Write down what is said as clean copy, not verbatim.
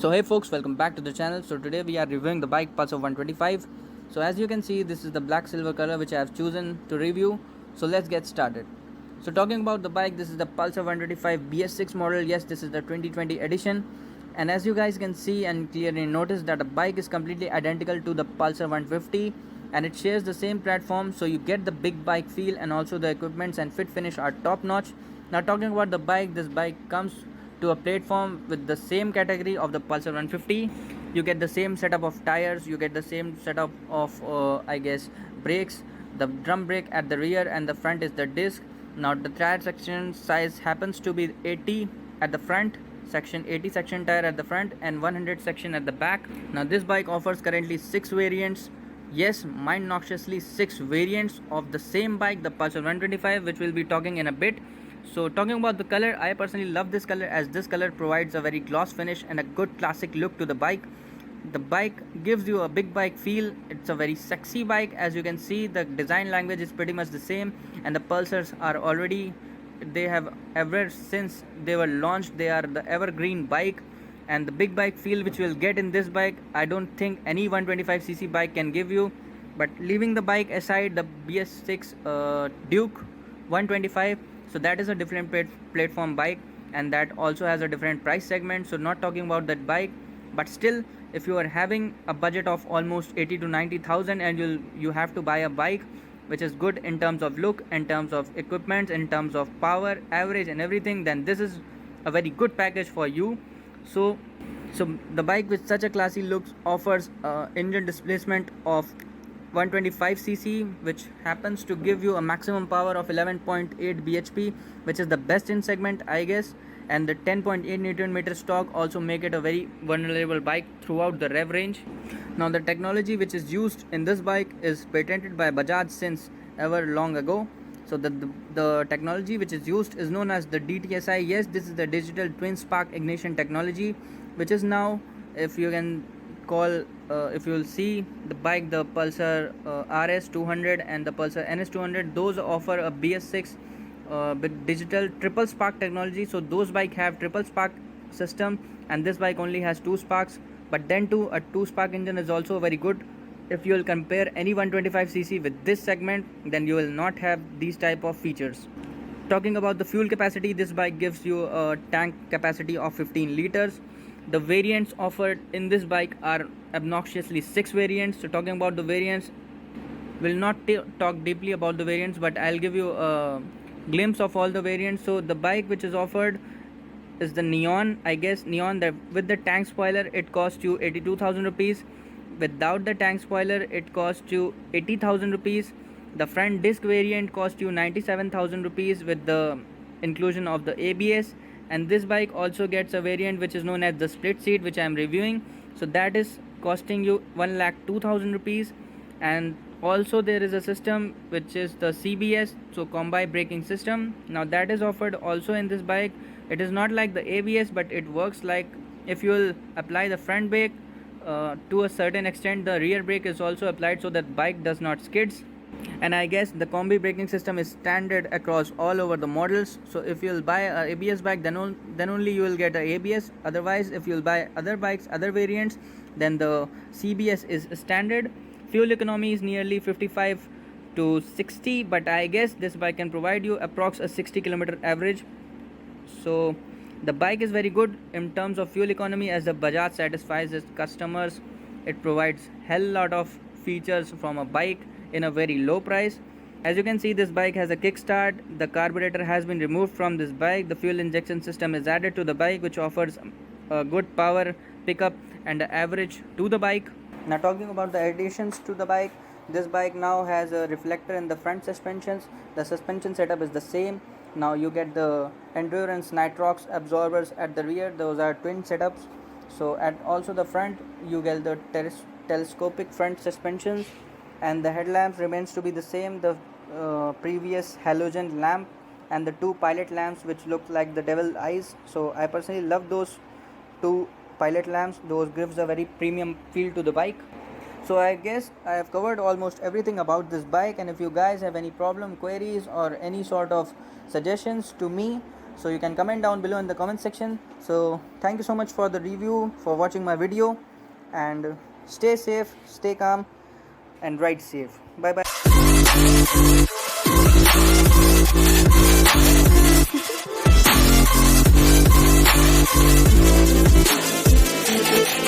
So hey folks, welcome back to the channel. So today we are reviewing the bike Pulsar 125. So as you can see, this is the black silver color which I have chosen to review. So let's get started. So talking about the bike, this is the Pulsar 125 BS6 model. Yes, this is the 2020 edition. And as you guys can see and clearly notice that the bike is completely identical to the Pulsar 150 and it shares the same platform, so you get the big bike feel, and also the equipments and fit finish are top notch. Now talking about the bike, this bike comes to a platform with the same category of the Pulsar 150. You get the same setup of tires, you get the same setup of I guess brakes, the drum brake at the rear and the front is the disc. Now the tire section size happens to be 80 at the front section, 80 section tire at the front and 100 section at the back. Now this bike offers currently 6 variants. Yes, mind noxiously 6 variants of the same bike, the Pulsar 125, which we'll be talking in a bit. So talking about the color, I personally love this color as this color provides a very gloss finish and a good classic look to the bike. The bike gives you a big bike feel. It's a very sexy bike. As you can see, the design language is pretty much the same, and the Pulsars are already, they have ever since they were launched, they are the evergreen bike. And the big bike feel which you will get in this bike, I don't think any 125cc bike can give you. But leaving the bike aside, the BS6 Duke 125, so that is a different platform bike, and that also has a different price segment, so not talking about that bike. But still, if you are having a budget of almost 80 to 90,000 and you have to buy a bike which is good in terms of look, in terms of equipment, in terms of power, average and everything, then this is a very good package for you. So the bike with such a classy looks offers engine displacement of 125cc, which happens to give you a maximum power of 11.8 bhp, which is the best in segment, I guess. And the 10.8 Nm stock also make it a very vulnerable bike throughout the rev range. Now the technology which is used in this bike is patented by Bajaj since ever long ago. So the technology which is used is known as the DTSI. Yes, this is the digital twin spark ignition technology, which is now, if you can call, if you will see the bike, the Pulsar RS200 and the Pulsar NS200, those offer a BS6 with digital triple spark technology. So those bike have triple spark system and this bike only has 2 sparks, but then too a 2 spark engine is also very good. If you will compare any 125cc with this segment, then you will not have these type of features. Talking about the fuel capacity, this bike gives you a tank capacity of 15 liters. The variants offered in this bike are obnoxiously 6 variants. So talking about the variants, will not talk deeply about the variants, but I'll give you a glimpse of all the variants. So the bike which is offered is the neon, I guess neon, that with the tank spoiler it costs you 82,000 rupees. Without the tank spoiler it costs you 80,000 rupees. The front disc variant costs you 97,000 rupees with the inclusion of the ABS. And this bike also gets a variant which is known as the split seat, which I am reviewing. So that is costing you 1,02,000 rupees. And also there is a system which is the CBS, so combi braking system. Now that is offered also in this bike. It is not like the ABS, but it works like, if you will apply the front brake to a certain extent, the rear brake is also applied so that bike does not skids. And I guess the combi braking system is standard across all over the models. So if you'll buy a ABS bike, then only you will get a ABS. Otherwise, if you'll buy other bikes, other variants, then the CBS is standard. Fuel economy is nearly 55 to 60, but I guess this bike can provide you approx a 60 kilometer average. So the bike is very good in terms of fuel economy, as the Bajaj satisfies its customers. It provides hell lot of features from a bike in a very low price. As you can see, this bike has a kickstart. The carburetor has been removed from this bike. The fuel injection system is added to the bike, which offers a good power pickup and average to the bike. Now talking about the additions to the bike, this bike now has a reflector in the front suspensions. The suspension setup is the same. Now you get the endurance nitrox absorbers at the rear. Those are twin setups. So at also the front you get the telescopic front suspensions, and the headlamps remains to be the same, the previous halogen lamp and the 2 pilot lamps which look like the devil eyes. So I personally love those 2 pilot lamps. Those gives a very premium feel to the bike. So I guess I have covered almost everything about this bike, and if you guys have any problem, queries or any sort of suggestions to me, So you can comment down below in the comment section. So thank you so much for the review, for watching my video, and stay safe, stay calm, and ride safe. Bye bye.